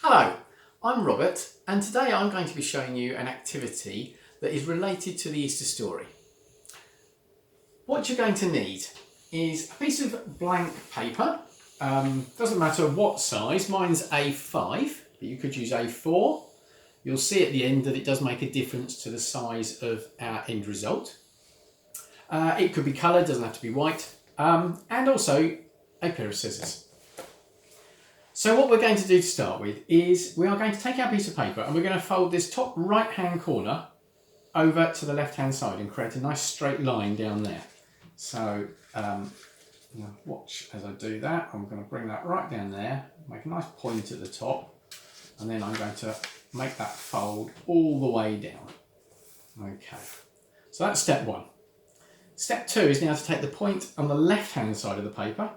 Hello, I'm Robert and today I'm going to be showing you an activity that is related to the Easter story. What you're going to need is a piece of blank paper, doesn't matter what size, mine's A5, but you could use A4. You'll see at the end that it does make a difference to the size of our end result. It could be coloured, doesn't have to be white, and also a pair of scissors. So what we're going to do to start with is we are going to take our piece of paper and we're going to fold this top right hand corner over to the left hand side and create a nice straight line down there. So watch as I do that. I'm going to bring that right down there, make a nice point at the top, and then I'm going to make that fold all the way down. Okay, so that's step one. Step two is now to take the point on the left hand side of the paper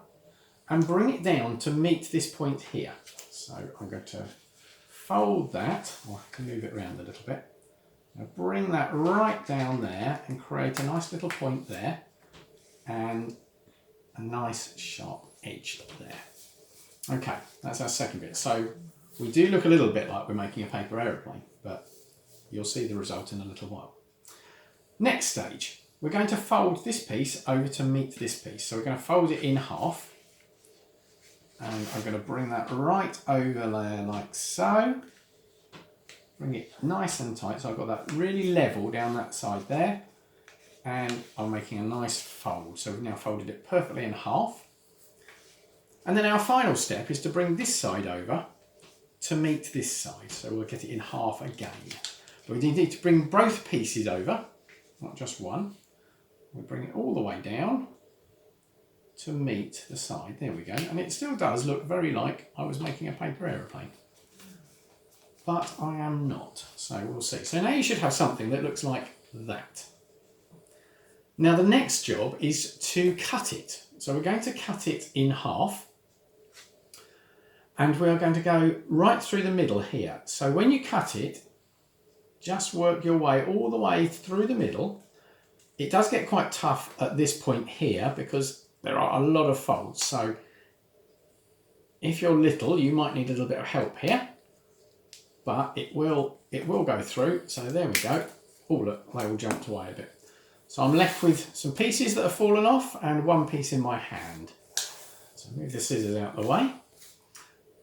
and bring it down to meet this point here. So I'm going to fold that, or I can move it around a little bit. Now bring that right down there and create a nice little point there and a nice sharp edge there. Okay, that's our second bit. So we do look a little bit like we're making a paper aeroplane, but you'll see the result in a little while. Next stage, we're going to fold this piece over to meet this piece. So we're going to fold it in half. And I'm going to bring that right over there like so. Bring it nice and tight so I've got that really level down that side there. And I'm making a nice fold. So we've now folded it perfectly in half. And then our final step is to bring this side over to meet this side. So we'll get it in half again. But we need to bring both pieces over, not just one. We'll bring it all the way down to meet the side. There we go. And it still does look very like I was making a paper aeroplane. But I am not. So we'll see. So now you should have something that looks like that. Now the next job is to cut it. So we're going to cut it in half. And we are going to go right through the middle here. So when you cut it, just work your way all the way through the middle. It does get quite tough at this point here because there are a lot of folds, so if you're little, you might need a little bit of help here, but it will go through. So there we go. Oh look, they all jumped away a bit. So I'm left with some pieces that have fallen off and one piece in my hand. So move the scissors out of the way.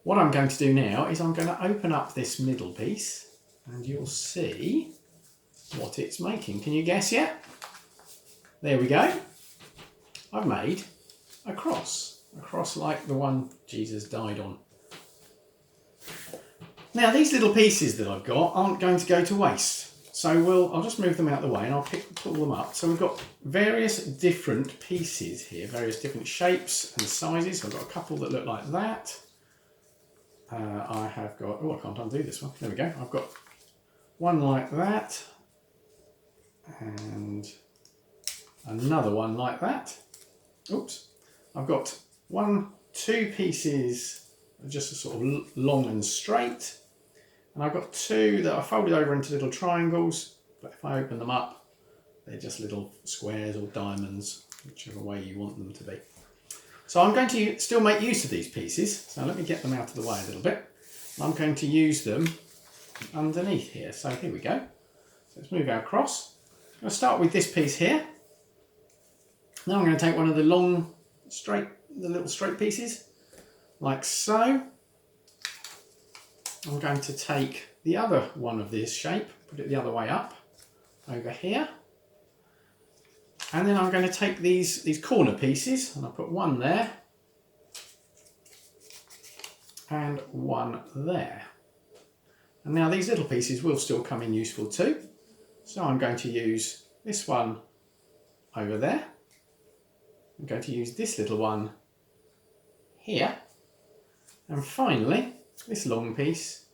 What I'm going to do now is I'm going to open up this middle piece and you'll see what it's making. Can you guess yet? There we go. I've made a cross like the one Jesus died on. Now these little pieces that I've got aren't going to go to waste. So I'll just move them out of the way and I'll pull them up. So we've got various different pieces here, various different shapes and sizes. So I've got a couple that look like that. I have got, I can't undo this one. There we go. I've got one like that and another one like that. Oops, I've got two pieces just sort of long and straight, and I've got two that are folded over into little triangles, but if I open them up, they're just little squares or diamonds, whichever way you want them to be. So I'm going to still make use of these pieces, so let me get them out of the way a little bit. I'm going to use them underneath here, so here we go. So let's move our cross. I'm going to start with this piece here. Now I'm going to take one of the little straight pieces, like so. I'm going to take the other one of this shape, put it the other way up, over here. And then I'm going to take these corner pieces, and I'll put one there, and one there. And now these little pieces will still come in useful too. So I'm going to use this one over there. I'm going to use this little one here, and finally this long piece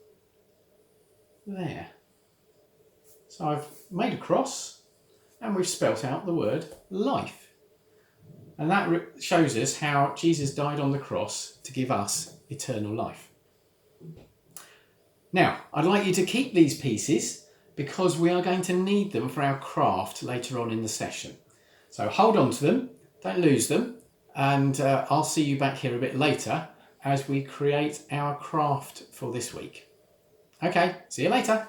there. So I've made a cross and we've spelt out the word life, and that shows us how Jesus died on the cross to give us eternal life. Now I'd like you to keep these pieces because we are going to need them for our craft later on in the session. So hold on to them, don't lose them, and I'll see you back here a bit later as we create our craft for this week. Okay, see you later.